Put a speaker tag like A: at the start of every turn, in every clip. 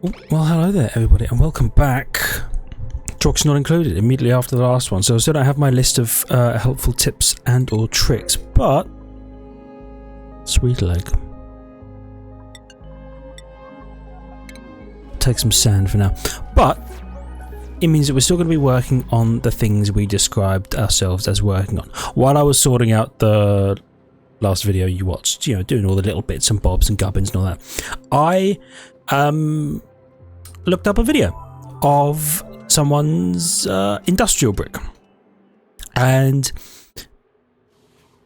A: Oh, well, hello there, everybody, and welcome back. Talks not included immediately after the last one, so I still don't have my list of helpful tips and or tricks, but sweet leg. Take some sand for now, but it means that we're still going to be working on the things we described ourselves as working on. While I was sorting out the last video you watched, you know, doing all the little bits and bobs and gubbins and all that, I looked up a video of someone's industrial brick, and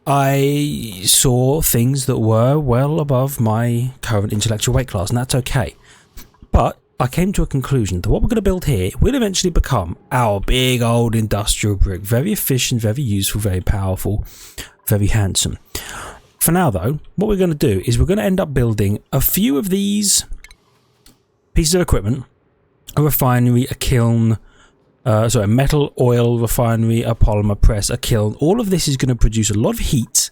A: I saw things that were well above my current intellectual weight class, and that's okay. But I came to a conclusion that what we're going to build here will eventually become our big old industrial brick. Very efficient, very useful, very powerful, very handsome. For now though, what we're going to do is we're going to end up building a few of these pieces of equipment: a refinery, a kiln, a metal oil refinery, a polymer press, a kiln. All of this is going to produce a lot of heat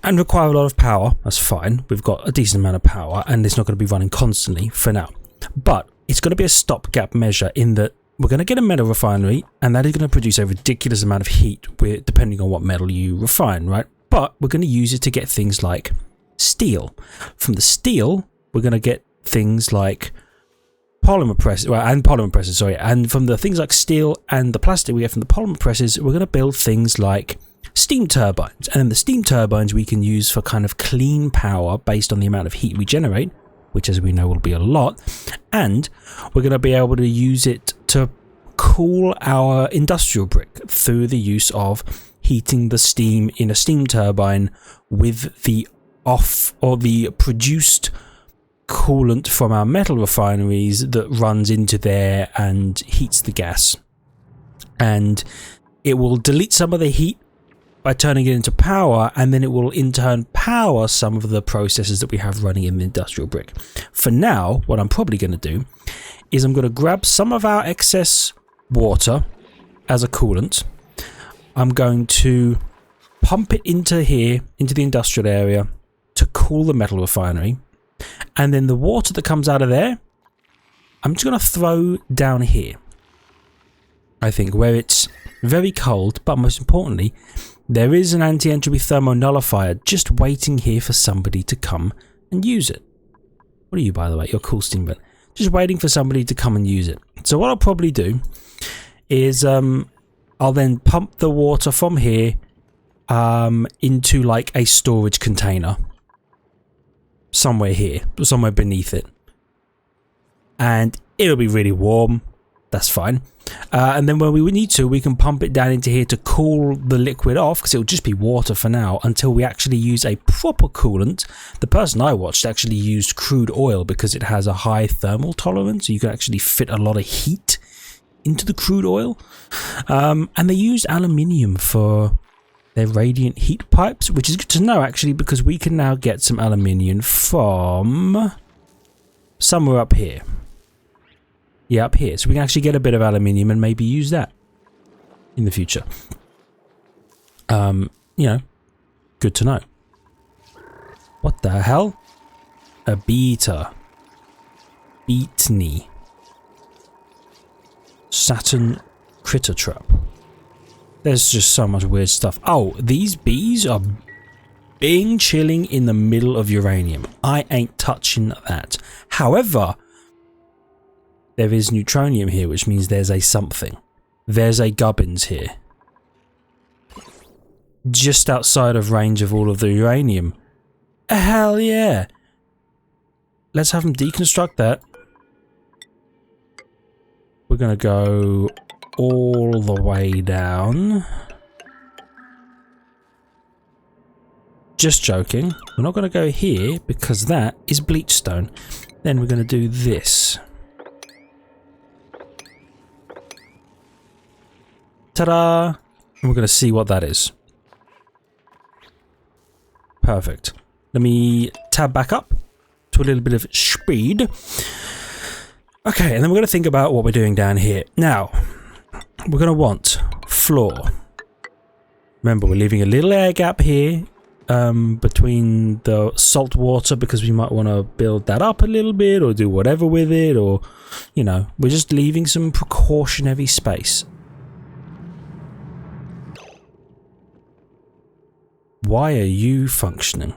A: and require a lot of power. That's fine. We've got a decent amount of power and it's not going to be running constantly for now. But it's going to be a stopgap measure in that we're going to get a metal refinery, and that is going to produce a ridiculous amount of heat depending on what metal you refine, right? But we're going to use it to get things like steel. From the steel, we're going to get things like polymer presses, and from the things like steel and the plastic we get from the polymer presses, we're going to build things like steam turbines. And then the steam turbines we can use for kind of clean power based on the amount of heat we generate, which as we know will be a lot, and we're going to be able to use it to cool our industrial brick through the use of heating the steam in a steam turbine with the produced coolant from our metal refineries that runs into there and heats the gas. And it will delete some of the heat by turning it into power, and then it will in turn power some of the processes that we have running in the industrial brick. For now, what I'm probably going to do is I'm going to grab some of our excess water as a coolant. I'm going to pump it into here, into the industrial area, to cool the metal refinery. And then the water that comes out of there, I'm just going to throw down here. I think where it's very cold, but most importantly, there is an anti-entropy thermo nullifier just waiting here for somebody to come and use it. What are you, by the way? You're a cool steamboat. Just waiting for somebody to come and use it. So what I'll probably do is I'll then pump the water from here into like a storage container somewhere here, somewhere beneath it, and it'll be really warm. That's fine. And then when we need to, we can pump it down into here to cool the liquid off, because it'll just be water for now until we actually use a proper coolant. The person I watched actually used crude oil because it has a high thermal tolerance, so you can actually fit a lot of heat into the crude oil. And they used aluminium for their radiant heat pipes, which is good to know actually, because we can now get some aluminium from somewhere up here. Yeah, up here. So we can actually get a bit of aluminium and maybe use that in the future. You know, good to know. What the hell? A beta. Beatney. Saturn critter trap. There's just so much weird stuff. Oh, these bees are being chilling in the middle of uranium. I ain't touching that. However, there is neutronium here, which means there's a something. There's a gubbins here. Just outside of range of all of the uranium. Hell yeah. Let's have them deconstruct that. We're going to go all the way down. Just joking. We're not going to go here because that is bleachstone. Then we're going to do this. Ta-da! And we're going to see what that is. Perfect. Let me tab back up to a little bit of speed. Okay, and then we're going to think about what we're doing down here. Now, we're going to want floor. Remember, we're leaving a little air gap here between the salt water because we might want to build that up a little bit or do whatever with it, or, you know, we're just leaving some precautionary space. Why are you functioning?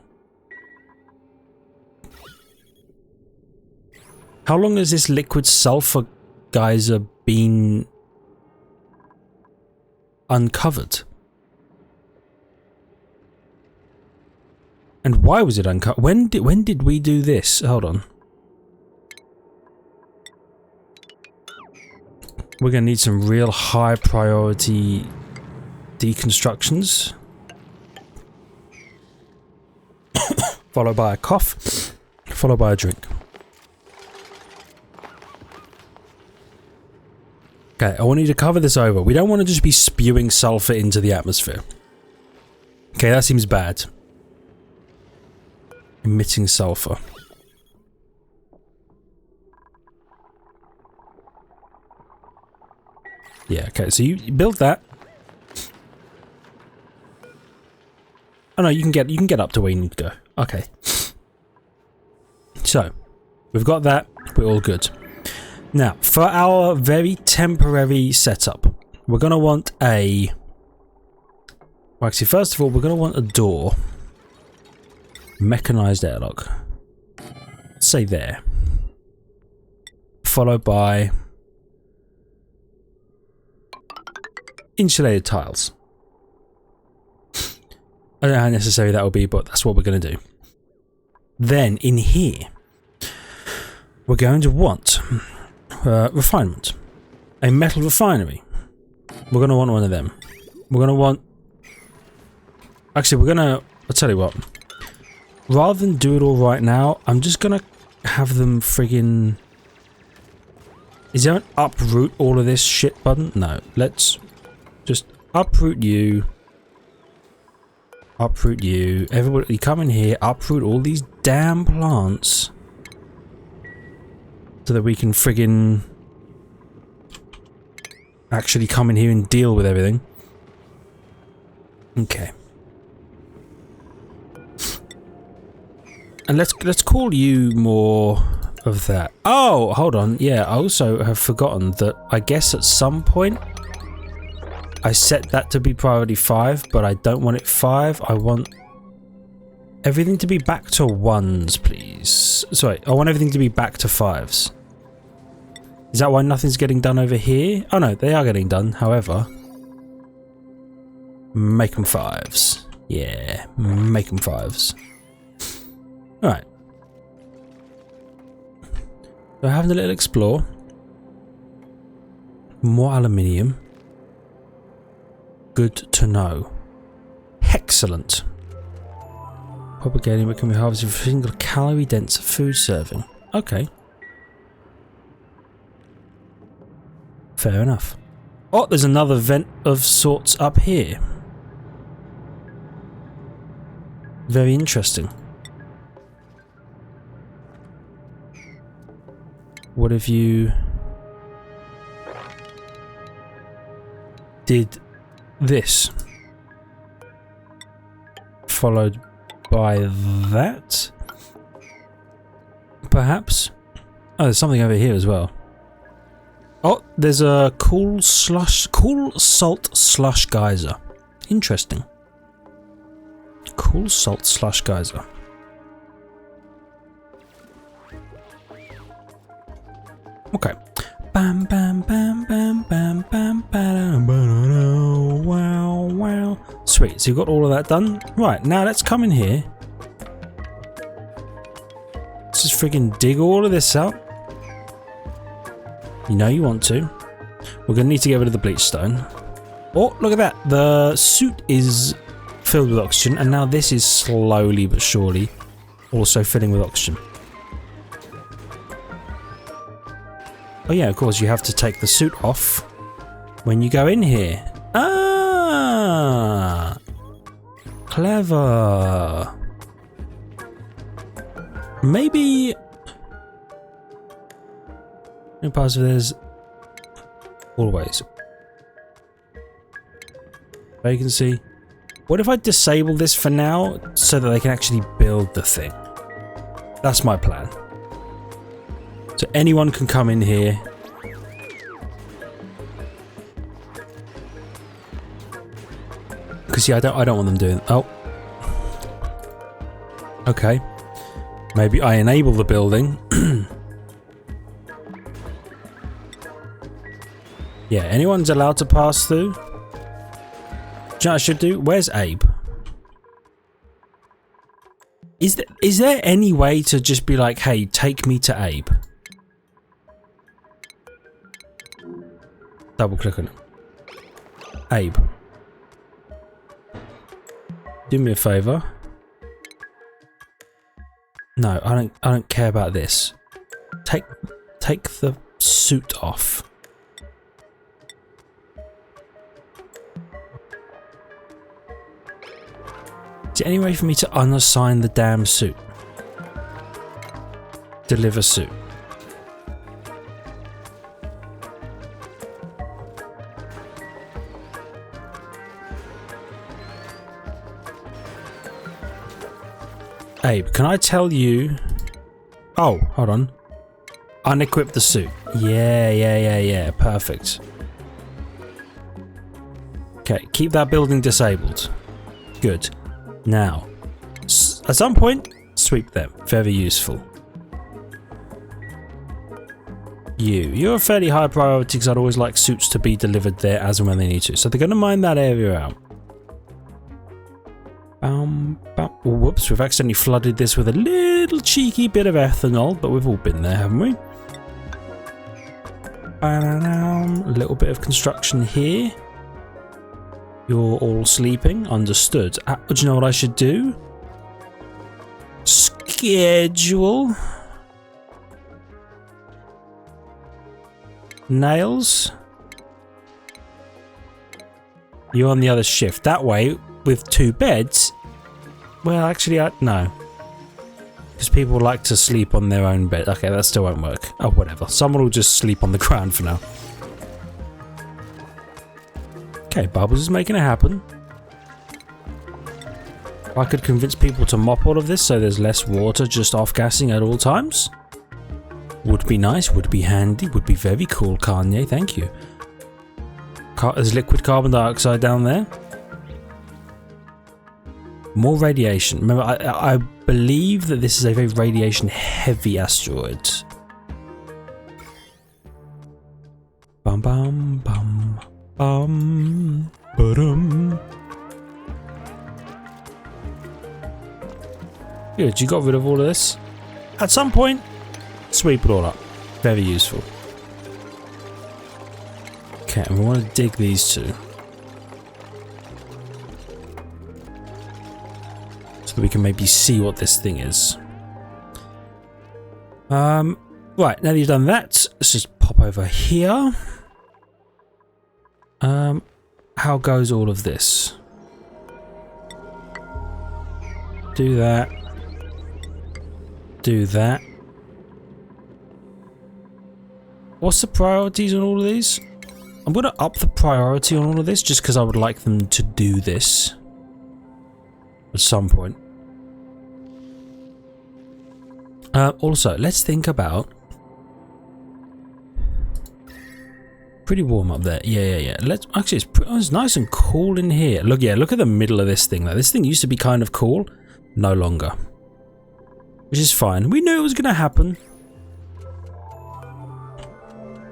A: How long has this liquid sulfur geyser been uncovered? And why was it uncovered? When did we do this? Hold on. We're gonna need some real high priority deconstructions. Followed by a cough, followed by a drink. Okay, I want you to cover this over. We don't want to just be spewing sulfur into the atmosphere. Okay, that seems bad. Emitting sulfur. Yeah, okay, so you build that. Oh no, you can get up to where you need to go. Okay. So, we've got that. We're all good. Now, for our very temporary setup, we're going to want a... Well, actually, first of all, we're going to want a door. Mechanized airlock. Let's say there. Followed by... insulated tiles. I don't know how necessary that will be, but that's what we're going to do. Then, in here, we're going to want refinement. A metal refinery. We're going to want one of them. We're going to want... Actually, we're going to... I'll tell you what. Rather than do it all right now, I'm just going to have them friggin... Is there an uproot all of this shit button? No. Let's just uproot you. Uproot you. Everybody come in here, uproot all these damn plants. So that we can friggin... actually come in here and deal with everything. Okay. And let's call you more of that. Oh, hold on. Yeah, I also have forgotten that I guess at some point I set that to be priority 5, but I don't want it 5. I want everything to be back to 1s, please. Sorry, I want everything to be back to 5s. Is that why nothing's getting done over here? Oh no, they are getting done, however. Make them 5s. Yeah, make them 5s. Alright. So having a little explore. More aluminium. Good to know. Excellent. Propagating what can be harvested for single calorie dense food serving. Okay. Fair enough. Oh, there's another vent of sorts up here. Very interesting. What if you did this, followed by that, perhaps? Oh, there's something over here as well. Oh, there's a cool salt slush geyser. Interesting. Cool salt slush geyser. Okay. Bam bam bam bam bam bam bam bam. Wow wow. Sweet. So you've got all of that done. Right, now let's come in here. Let's just friggin' dig all of this out. You know you want to. We're gonna need to get rid of the bleach stone. Oh, look at that. The suit is filled with oxygen, and now this is slowly but surely also filling with oxygen. Oh yeah, of course you have to take the suit off when you go in here. Ah! Clever. Maybe... No positive, there's... Always. Vacancy. What if I disable this for now so that they can actually build the thing? That's my plan. So anyone can come in here. Because yeah, I don't want them doing. Oh. Okay. Maybe I enable the building. Yeah, anyone's allowed to pass through. Do you know what I should do? Where's Abe? Is there any way to just be like, hey, take me to Abe? Double click on him. Abe. Do me a favor. No, I don't care about this. Take the suit off. Is there any way for me to unassign the damn suit? Deliver suit. Abe, can I tell you... Oh, hold on. Unequip the suit. Yeah. Perfect. Okay, keep that building disabled. Good. Now, at some point, sweep them. Very useful. You're a fairly high priority because I'd always like suits to be delivered there as and when they need to. So they're going to mine that area out. Whoops, we've accidentally flooded this with a little cheeky bit of ethanol, but we've all been there, haven't we? A little bit of construction here. You're all sleeping. Understood. Do you know what I should do? Schedule. Nails. You're on the other shift. That way, with 2 beds... Well, actually, no. Because people like to sleep on their own bed. Okay, that still won't work. Oh, whatever. Someone will just sleep on the ground for now. Okay, Bubbles is making it happen. I could convince people to mop all of this so there's less water just off-gassing at all times. Would be nice, would be handy, would be very cool, Kanye, thank you. There's liquid carbon dioxide down there. More radiation. Remember, I believe that this is a very radiation-heavy asteroid. Bum bum bum bum ba-dum. Good, you got rid of all of this. At some point, sweep it all up. Very useful. Okay, and we want to dig these two. So that we can maybe see what this thing is. Right, now that you've done that, let's just pop over here. How goes all of this? Do that. Do that. What's the priorities on all of these? I'm going to up the priority on all of this just because I would like them to do this at some point. Also, let's think about... Pretty warm up there. Yeah. Let's actually, it's nice and cool in here. Look at the middle of this thing. This thing used to be kind of cool. No longer. Which is fine. We knew it was going to happen.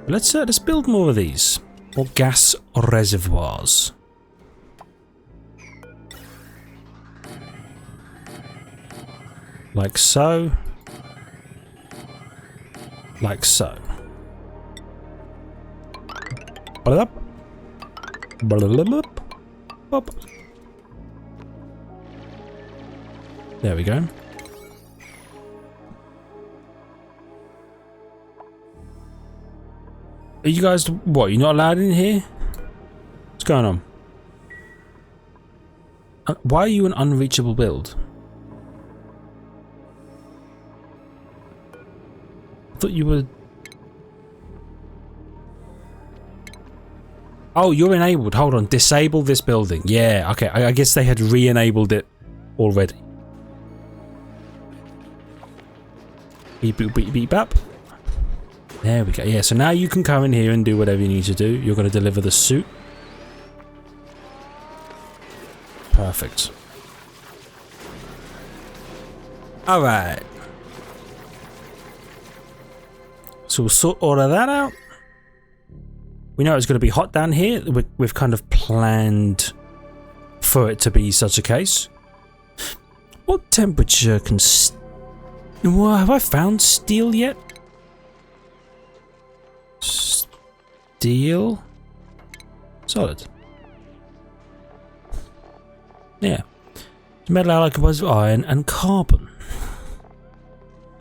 A: Let's build more of these. More gas reservoirs. Like so. Like so. Blup. Blup. Blup. There we go. Are you guys, what, you're not allowed in here? What's going on? Why are you an unreachable build? I thought you were... Oh, you're enabled. Hold on. Disable this building. Yeah, okay. I guess they had re-enabled it already. Beep, boop, beep, beep, up. There we go. Yeah, so now you can come in here and do whatever you need to do. You're going to deliver the suit. Perfect. Alright. So we'll sort all of that out. We know it's going to be hot down here. We've kind of planned for it to be such a case. What temperature can... Well, have I found steel yet? Steel? Solid. Yeah. Metal alloy composed of iron and carbon.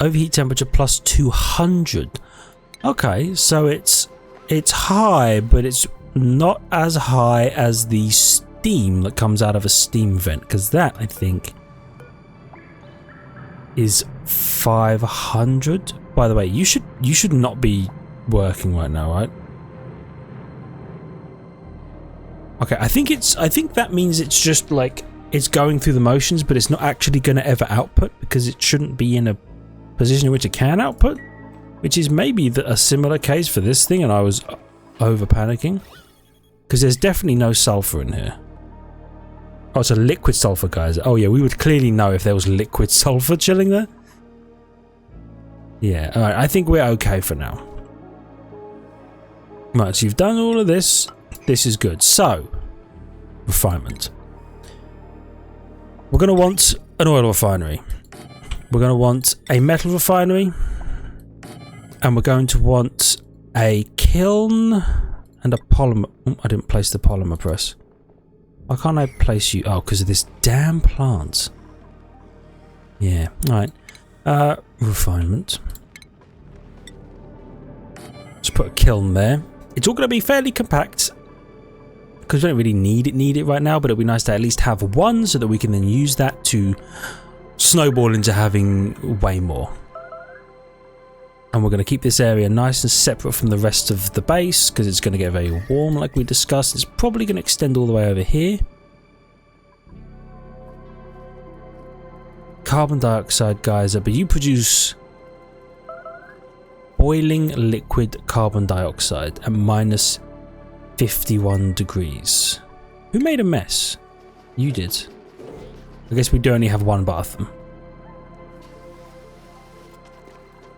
A: Overheat temperature plus 200. Okay, so it's high, but it's not as high as the steam that comes out of a steam vent, because that, I think, is 500. By the way, you should not be working right now, right? Okay, I think that means it's just like it's going through the motions, but it's not actually going to ever output because it shouldn't be in a position in which it can output, which is maybe a similar case for this thing, and I was over panicking because there's definitely no sulfur in here. Oh, it's a liquid sulfur, guys. Oh yeah, we would clearly know if there was liquid sulfur chilling there. Yeah, alright, I think we're okay for now. Right, so you've done all of this. This is good. So, refinement. We're going to want an oil refinery. We're going to want a metal refinery. And we're going to want a kiln and a polymer. Oh, I didn't place the polymer press. Why can't I place you? Oh, because of this damn plant. Yeah, alright. Refinement. Let's put a kiln there. It's all going to be fairly compact because we don't really need it right now, but it'd be nice to at least have one so that we can then use that to snowball into having way more. And we're going to keep this area nice and separate from the rest of the base because it's going to get very warm like we discussed. It's probably going to extend all the way over here. Carbon dioxide geyser, but you produce boiling liquid carbon dioxide at minus 51 degrees. Who made a mess? You did. I guess we do only have one bathroom.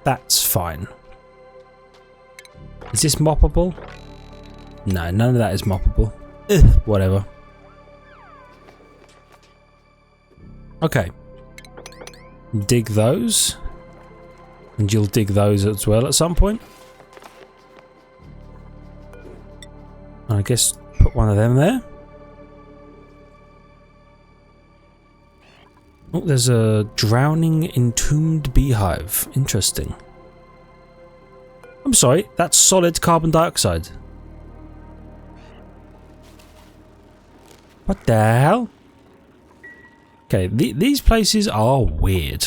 A: That's fine. Is this moppable? No, none of that is moppable. Ugh, whatever. Okay. Dig those. And you'll dig those as well at some point. I guess put one of them there. Oh, there's a drowning entombed beehive. Interesting. I'm sorry, that's solid carbon dioxide. What the hell? Okay, these places are weird.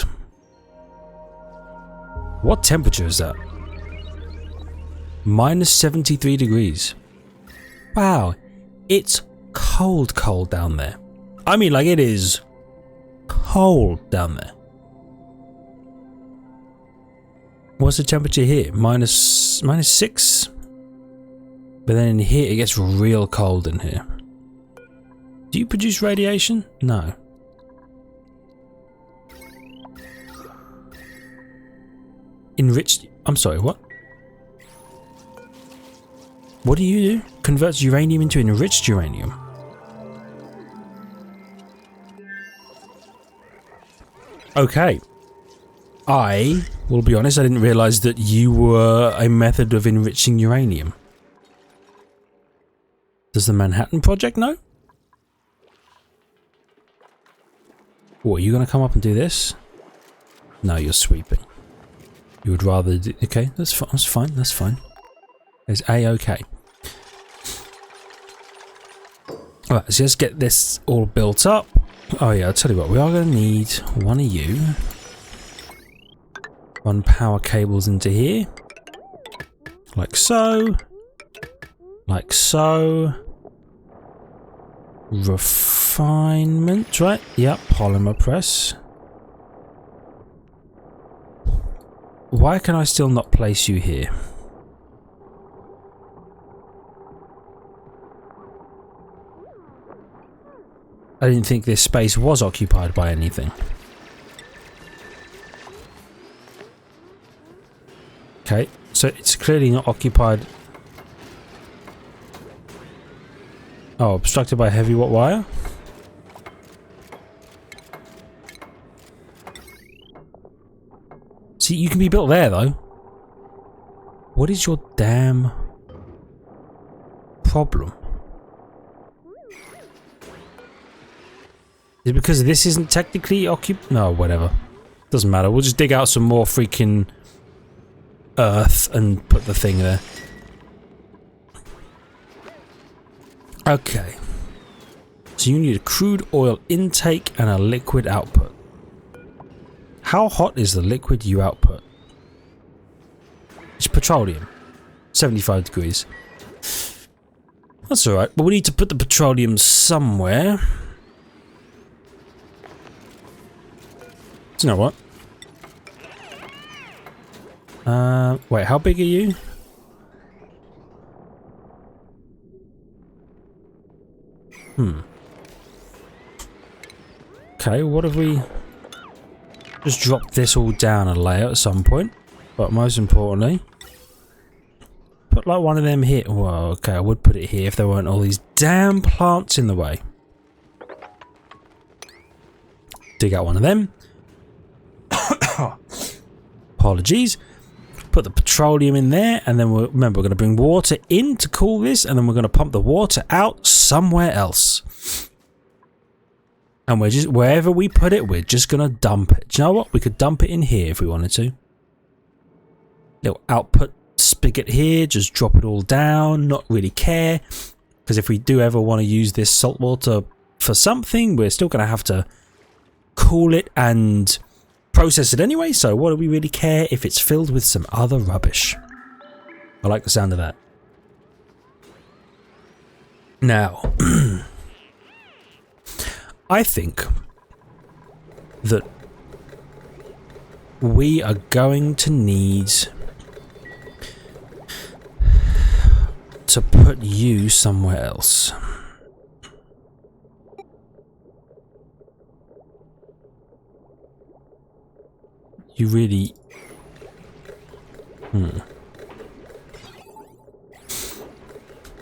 A: What temperature is that? Minus 73 degrees. Wow, it's cold down there. I mean, like, it is cold down there. What's the temperature here? Minus 6. But then in here it gets real cold in here. Do you produce radiation? No. Enriched... I'm sorry, what? What do you do? Converts uranium into enriched uranium. Okay. I will be honest, I didn't realise that you were a method of enriching uranium. Does the Manhattan Project know? What, are you going to come up and do this? No, you're sweeping. You would rather do... Okay, that's fine. It's A-okay. Alright, so let's get this all built up. Oh yeah, I'll tell you what, we are going to need one of you. Run power cables into here. Like so. Like so. Refinement, right? Yep, polymer press. Why can I still not place you here? I didn't think this space was occupied by anything. Okay, so it's clearly not occupied. Oh, obstructed by heavy wire? See, you can be built there, though. What is your damn problem? Is it because this isn't technically occupied? No, whatever. Doesn't matter. We'll just dig out some more freaking earth and put the thing there. Okay. So you need a crude oil intake and a liquid output. How hot is the liquid you output? It's petroleum. 75 degrees. That's alright, but we need to put the petroleum somewhere. Do you know what? Wait, how big are you? Okay, what if we just drop this all down a layer at some point? But most importantly, put like one of them here. Well, okay, I would put it here if there weren't all these damn plants in the way. Dig out one of them. Apologies. Put the petroleum in there, and then remember, we're going to bring water in to cool this, and then we're going to pump the water out somewhere else. And we're just, wherever we put it, we're just going to dump it. Do you know what? We could dump it in here if we wanted to. Little output spigot here, just drop it all down, not really care. Because if we do ever want to use this salt water for something, we're still going to have to cool it and process it anyway, so what do we really care if it's filled with some other rubbish? I like the sound of that. Now, I think that we are going to need to put you somewhere else. You really...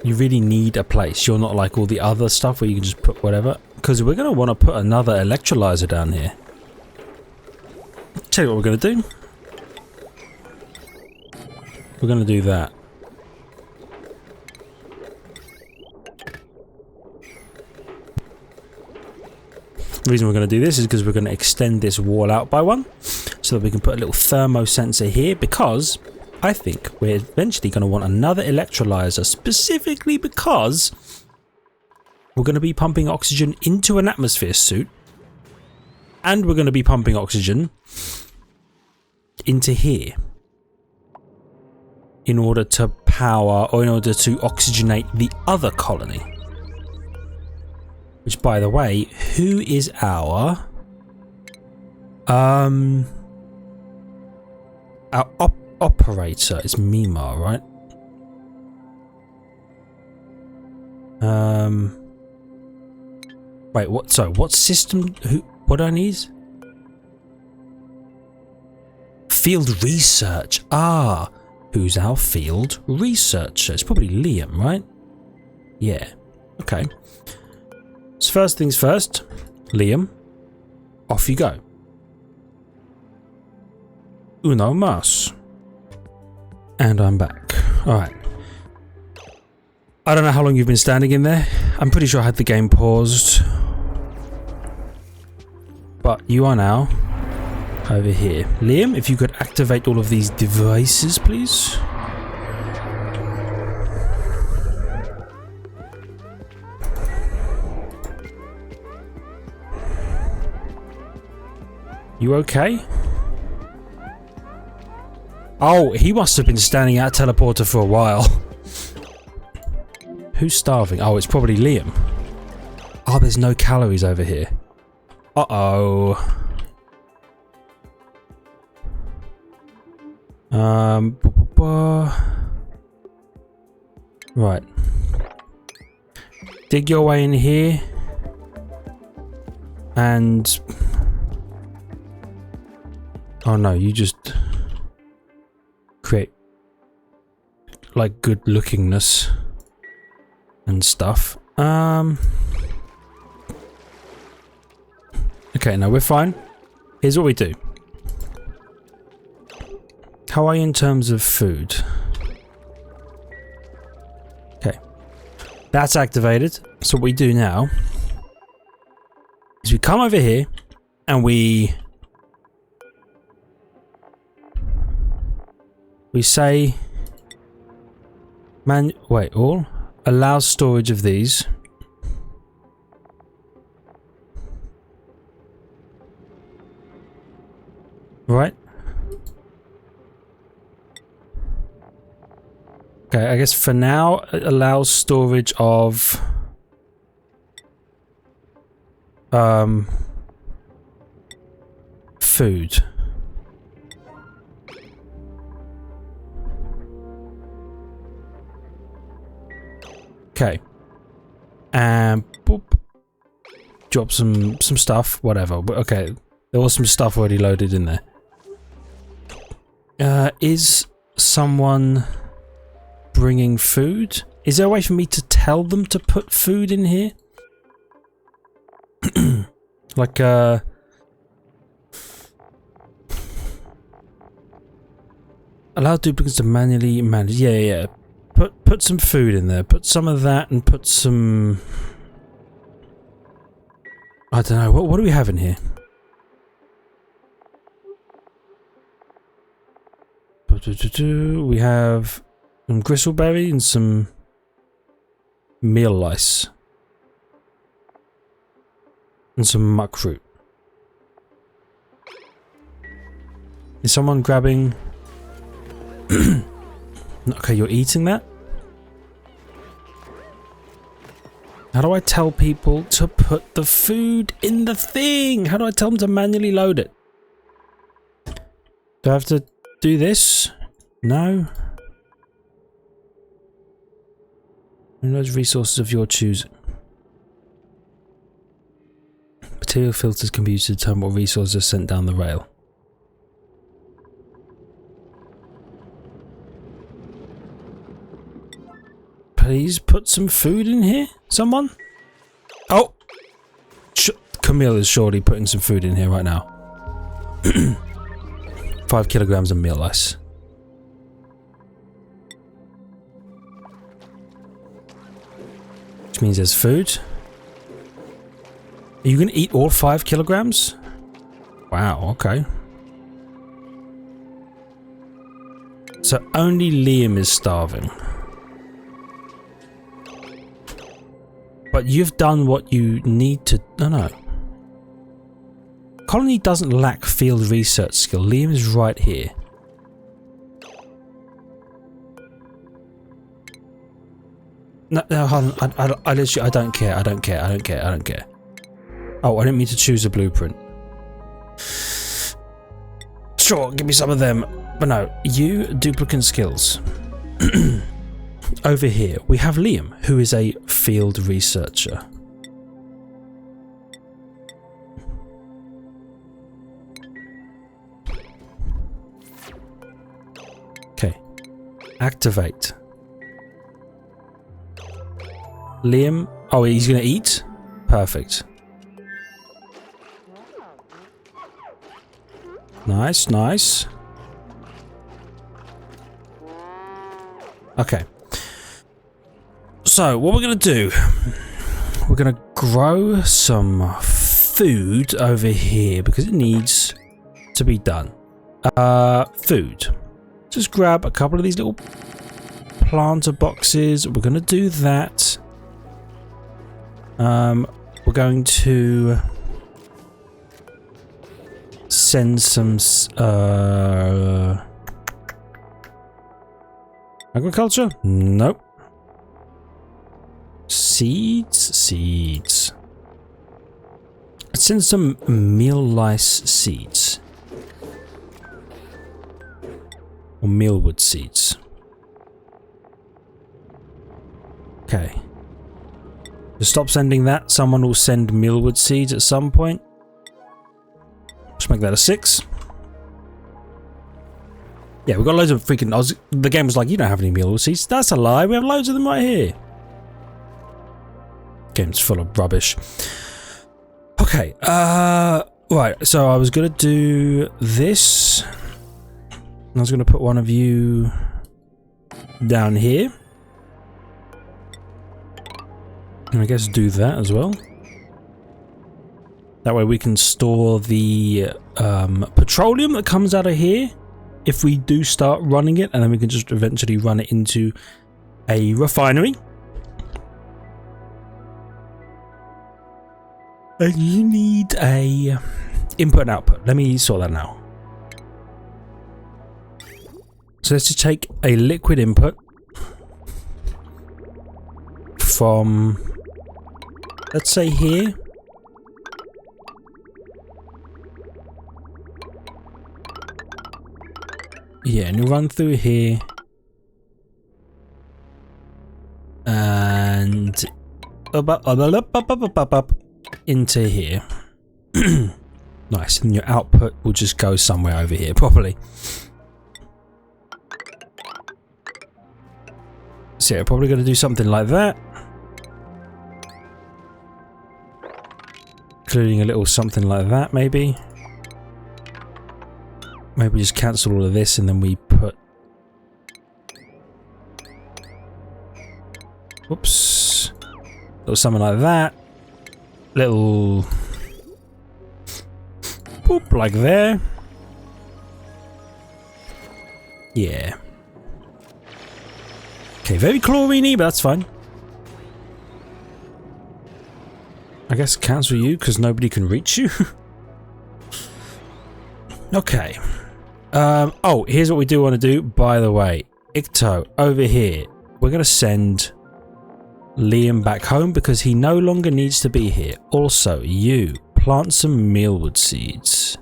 A: You really need a place. You're not like all the other stuff where you can just put whatever. Because we're going to want to put another electrolyzer down here. Tell you what we're going to do. We're going to do that. The reason we're going to do this is because we're going to extend this wall out by one. So that we can put a little thermo sensor here, because I think we're eventually going to want another electrolyzer, specifically because we're going to be pumping oxygen into an atmosphere suit, and we're going to be pumping oxygen into here in order to power, or in order to oxygenate the other colony. Which, by the way, who is our operator? Is Mima, right? Wait, what? Sorry, what system? Who? What do I need? Field research. Ah, who's our field researcher? It's probably Liam, right? Yeah. Okay. So first things first, Liam, off you go. Uno mas. And I'm back. Alright. I don't know how long you've been standing in there. I'm pretty sure I had the game paused. But you are now over here. Liam, if you could activate all of these devices, please. You okay? Oh, he must have been standing at teleporter for a while. Who's starving? Oh, it's probably Liam. Oh, there's no calories over here. Uh-oh. Right. Dig your way in here. And... oh no, you just... create... like good lookingness. And stuff. Okay, now we're fine. Here's what we do. How are you in terms of food? Okay. That's activated. So what we do now is we come over here and we say all allows storage of these. Right. Okay, I guess for now it allows storage of food. Okay. And boop. Drop some stuff, whatever. But okay, there was some stuff already loaded in there. Is someone bringing food? Is there a way for me to tell them to put food in here? Like, allow duplicates to manually manage. Yeah. Put some food in there. Put some of that and put some... I don't know. What do we have in here? We have some gristleberry and some meal lice. And some muckfruit. Is someone grabbing... Okay, you're eating that? How do I tell people to put the food in the thing? How do I tell them to manually load it? Do I have to do this? No. Those resources of your choosing. Material filters can be used to determine what resources are sent down the rail. Please put some food in here, someone? Oh! Camille is surely putting some food in here right now. 5 kilograms of meal lice. Which means there's food. Are you going to eat all 5 kilograms? Wow, okay. So only Liam is starving. But you've done what you need to... No. Colony doesn't lack field research skill. Liam is right here. No, hold on. I literally... I don't care. I don't care. Oh, I didn't mean to choose a blueprint. Sure, give me some of them. But no, you duplicate skills. Over here, we have Liam, who is a field researcher. Okay. Activate. Liam. Oh, he's going to eat? Perfect. Nice. Okay. So, what we're going to do, we're going to grow some food over here because it needs to be done. Food. Just grab a couple of these little planter boxes. We're going to do that. We're going to send some agriculture? Nope. Seeds. Let's send some meal lice seeds. Or mealwood seeds. Okay. To stop sending that, someone will send mealwood seeds at some point. Let's make that a 6. Yeah, we've got loads of freaking... the game was like, you don't have any mealwood seeds. That's a lie. We have loads of them right here. Game's full of rubbish. Okay. Right. So I was going to do this. I was going to put one of you down here. And I guess do that as well. That way we can store the petroleum that comes out of here if we do start running it, and then we can just eventually run it into a refinery. And you need a input and output. Let me sort that now. So let's just take a liquid input from, let's say here. Yeah, and you run through here. And up into here. Nice, and your output will just go somewhere over here properly. So yeah, probably going to do something like that. Including a little something like that, maybe. Maybe just cancel all of this and then we put... Whoops. Little something like that. Little... Boop, like there. Yeah. Okay, very chlorine-y, but that's fine. I guess cancel you because nobody can reach you. Okay. Oh, here's what we do want to do, by the way. Icto, over here. We're going to send Liam back home because he no longer needs to be here. Also, you, plant some mealwood seeds.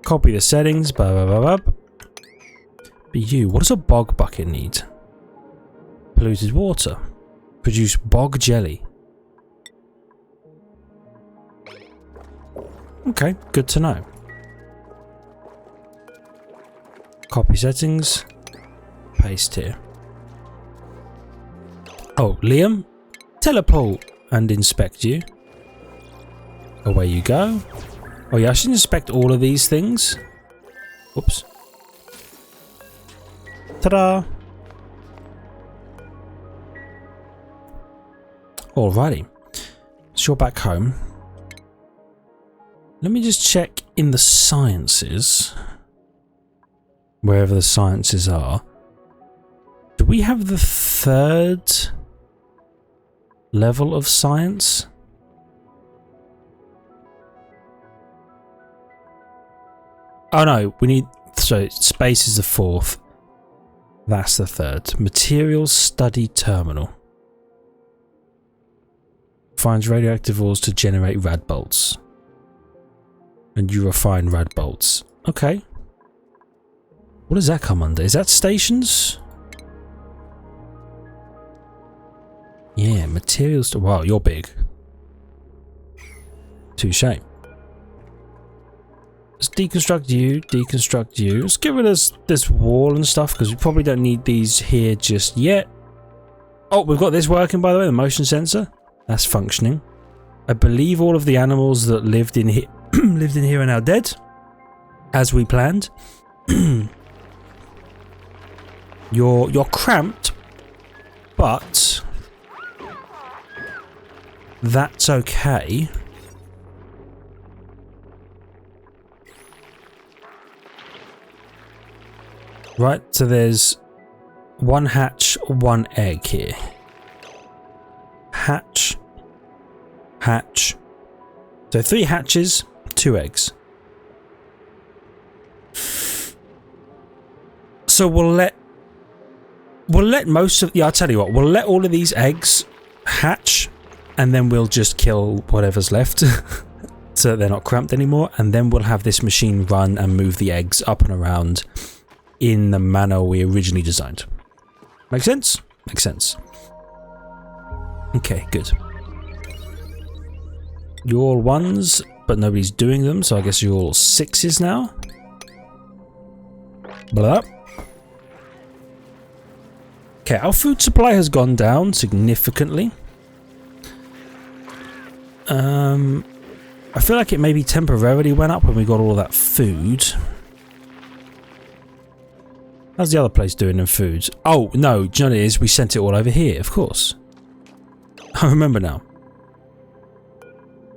A: Copy the settings, blah, blah, blah, blah. But you, what does a bog bucket need? Polluted water. Produce bog jelly. Okay, good to know. Copy settings. Paste here. Oh, Liam, teleport and inspect you. Away you go. Oh yeah, I should inspect all of these things. Whoops. Ta-da! Alrighty. So you're back home. Let me just check in the sciences. Wherever the sciences are. Do we have the 3rd level of science? Oh no, we need... So space is the 4th. That's the 3rd. Materials Study Terminal. Finds radioactive ores to generate rad bolts. And you refine rad bolts. Okay. What does that come under? Is that stations? Yeah, materials. Wow, you're big. Touche. Let's deconstruct you, deconstruct you. Let's get rid of this wall and stuff because we probably don't need these here just yet. Oh, we've got this working, by the way, the motion sensor. That's functioning. I believe all of the animals that lived in here are now dead, as we planned. You're cramped, but that's okay. Right, so there's 1 hatch, 1 egg here. Hatch, hatch. So 3 hatches, 2 eggs. So we'll let most of... Yeah, I'll tell you what. We'll let all of these eggs hatch, and then we'll just kill whatever's left so they're not cramped anymore, and then we'll have this machine run and move the eggs up and around in the manner we originally designed. Make sense? Makes sense. Okay, good. You're all 1s, but nobody's doing them, so I guess you're all 6s now. Blah. Okay, our food supply has gone down significantly. I feel like it maybe temporarily went up when we got all that food. How's the other place doing in food? Oh, no, do you know what it is? We sent it all over here, of course. I remember now.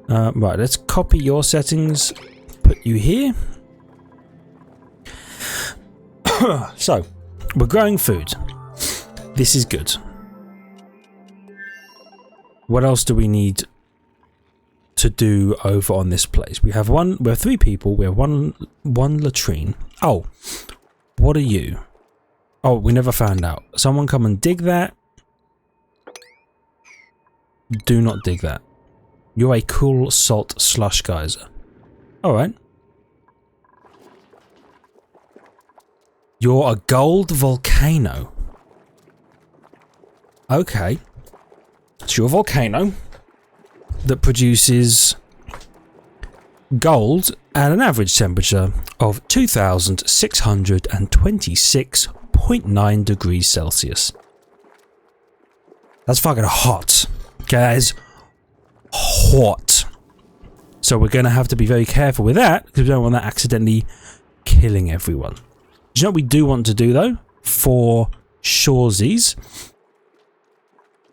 A: Right, let's copy your settings, put you here. So, we're growing food. This is good. What else do we need to do over on this place? We have 3 people, we have one latrine. Oh, what are you? Oh, we never found out. Someone come and dig that. Do not dig that. You're a cool salt slush geyser. Alright. You're a gold volcano. Okay. So you're a volcano that produces gold at an average temperature of 2,626.9 degrees Celsius. That's fucking hot. Okay, that is hot. So we're going to have to be very careful with that because we don't want that accidentally killing everyone. Do you know what we do want to do though? For shoresies,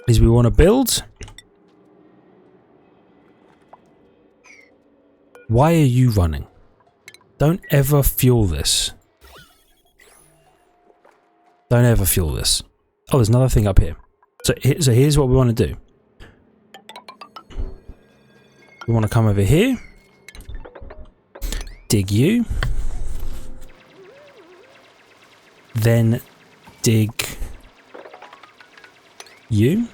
A: is we want to build. Why are you running? Don't ever fuel this. Don't ever fuel this. Oh, there's another thing up here. So here's what we want to do. We want to come over here. Dig you. Then dig you.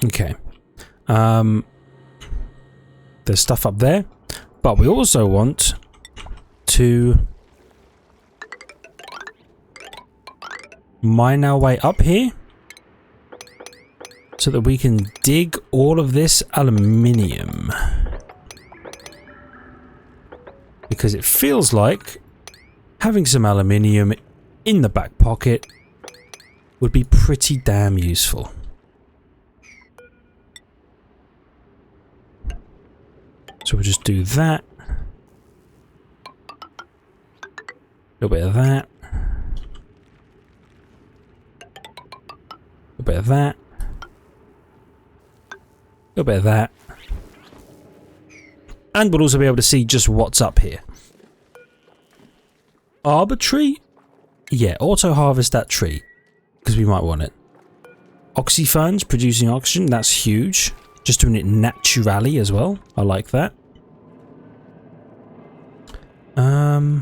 A: Okay. There's stuff up there, but we also want to mine our way up here so that we can dig all of this aluminium. Because it feels like having some aluminium in the back pocket would be pretty damn useful. So we'll just do that. A little bit of that. A little bit of that. A little bit of that. And we'll also be able to see just what's up here. Arbitrary? Yeah, auto harvest that tree. Because we might want it. Oxyferns producing oxygen, that's huge. Just doing it naturally as well. I like that. I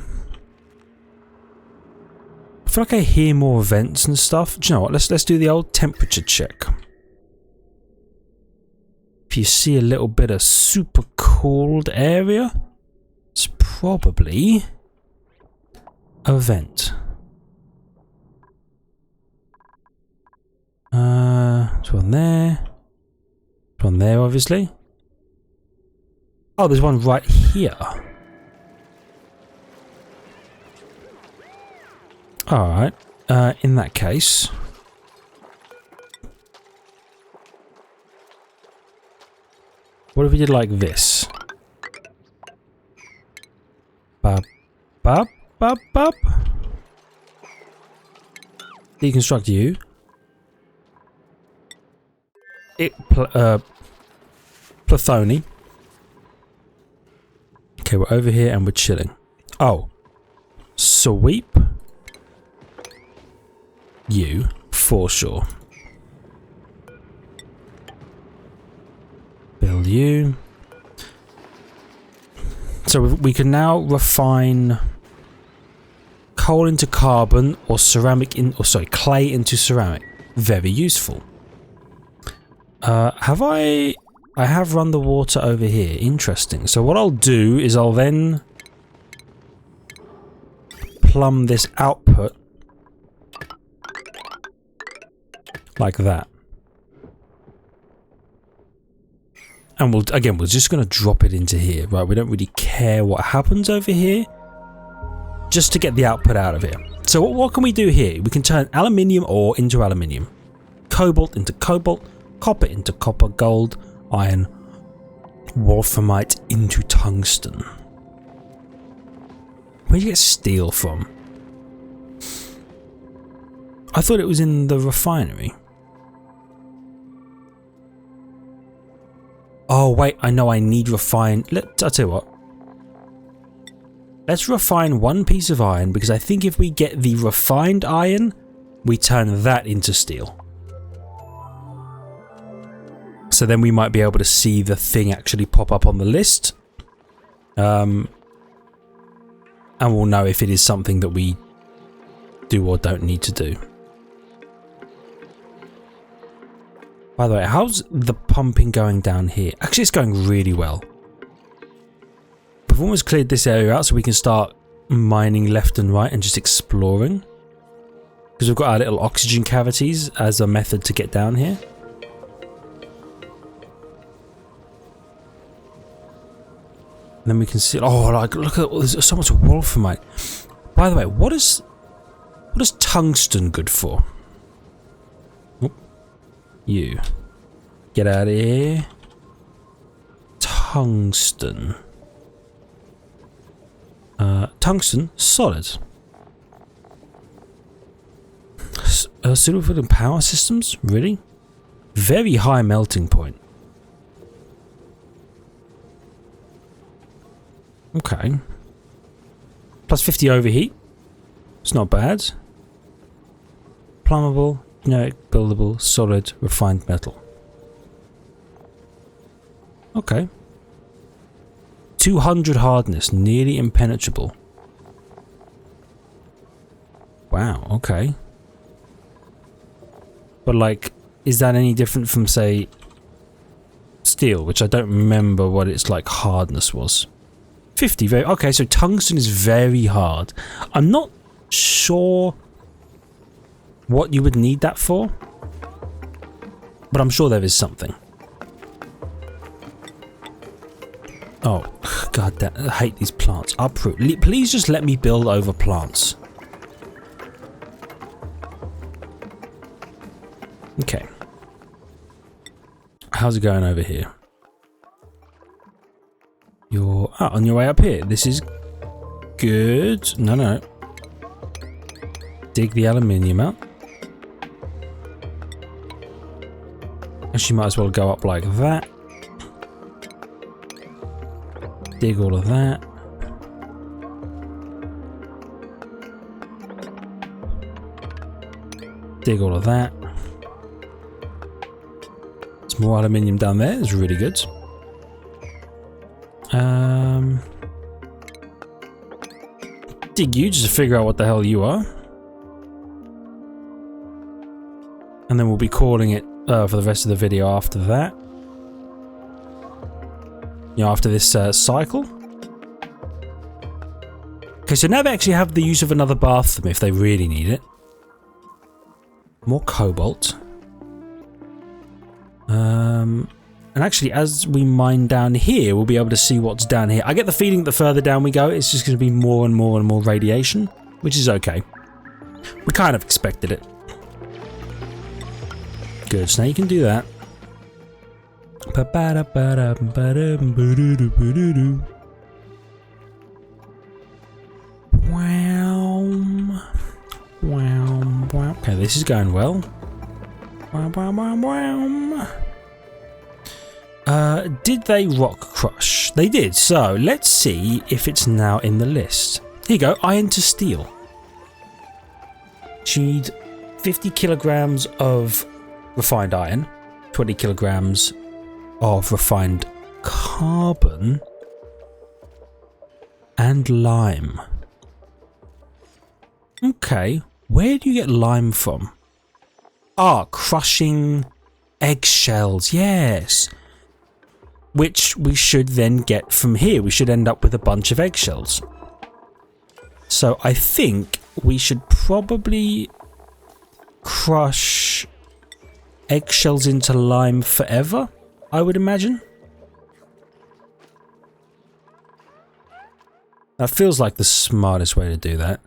A: feel like I hear more vents and stuff. Do you know what? Let's do the old temperature check. If you see a little bit of super cooled area, it's probably a vent. There's one there. One there, obviously. Oh, there's one right here. Alright. In that case, what if we did like this? Bub, bub, bub, bub. Deconstruct you. Plathony. Okay, we're over here and we're chilling. Oh. Sweep. You, for sure. Build you. So we can now refine coal into carbon or ceramic in, or sorry, clay into ceramic. Very useful. Have I have run the water over here. Interesting. So what I'll do is I'll then plumb this output like that. And we're just going to drop it into here, right? We don't really care what happens over here, just to get the output out of here. So what can we do here? We can turn aluminium ore into aluminium, cobalt into cobalt, copper into copper, gold, iron, wolframite into tungsten. Where do you get steel from? I thought it was in the refinery. Oh wait, I know I need refine. I'll tell you what. Let's refine one piece of iron, because I think if we get the refined iron, we turn that into steel. So then we might be able to see the thing actually pop up on the list. And we'll know if it is something that we do or don't need to do. By the way, how's the pumping going down here? Actually, it's going really well. We've almost cleared this area out so we can start mining left and right and just exploring. Because we've got our little oxygen cavities as a method to get down here. And then we can see, oh, like, look at, there's so much wolframite. By the way, what is tungsten good for? Oop. You. Get out of here. Tungsten. Tungsten, solid. Suitable for power systems? Really? Very high melting point. Okay. Plus 50 overheat. It's not bad. Plumbable, generic, buildable, solid, refined metal. Okay. 200 hardness, nearly impenetrable. Wow, okay. But like, is that any different from, say, steel, which I don't remember what its like hardness was. 50, very okay, so tungsten is very hard. I'm not sure what you would need that for, but I'm sure there is something. Oh, god damn, I hate these plants. Uproot. Please just let me build over plants. Okay. How's it going over here? You're on your way up here. This is good. No. Dig the aluminium out. Actually, might as well go up like that. Dig all of that. Dig all of that. There's more aluminium down there. It's really good. Dig you just to figure out what the hell you are. And then we'll be calling it for the rest of the video after that. You know, after this cycle. Okay, so now they actually have the use of another bathroom if they really need it. More cobalt. And actually, as we mine down here, we'll be able to see what's down here. I get the feeling that further down we go, it's just going to be more and more and more radiation, which is okay. We kind of expected it. Good, so now you can do that. Wow. Okay, this is going well. Did they rock crush? They did, so let's see if it's now in the list. Here you go, iron to steel. You need 50 kilograms of refined iron, 20 kilograms of refined carbon, and lime. Okay, where do you get lime from? Ah, crushing Eggshells, yes. Which we should then get from here. We should end up with a bunch of eggshells. So I think we should probably crush eggshells into lime forever, I would imagine. That feels like the smartest way to do that.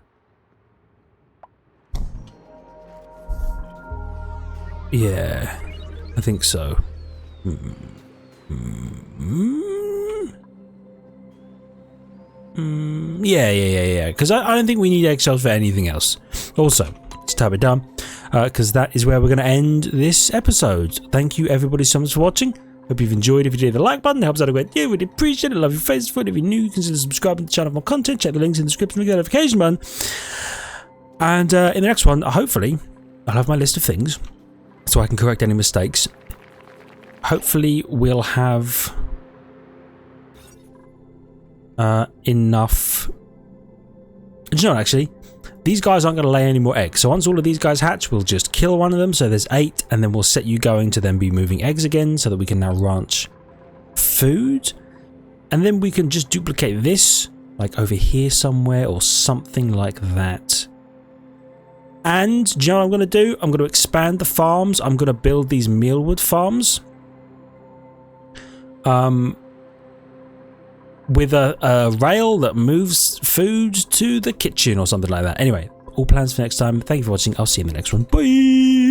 A: Yeah, I think so. Yeah. Because I don't think we need eggshells for anything else. Also, let's tab it down. Because that is where we're going to end this episode. Thank you everybody so much for watching. Hope you've enjoyed. If you did, the like button, it helps out a great deal. Really appreciate it. Love your faces for it. If you're new, consider subscribing to the channel for more content. Check the links in the description with the notification button. And in the next one, hopefully, I'll have my list of things so I can correct any mistakes. Hopefully, we'll have enough. Do you know what, actually? These guys aren't going to lay any more eggs. So once all of these guys hatch, we'll just kill one of them. So there's 8, and then we'll set you going to then be moving eggs again so that we can now ranch food. And then we can just duplicate this, like over here somewhere or something like that. And do you know what I'm going to do? I'm going to expand the farms. I'm going to build these mealwood farms. With a rail that moves food to the kitchen or something like that. Anyway, all plans for next time. Thank you for watching. I'll see you in the next one. Bye!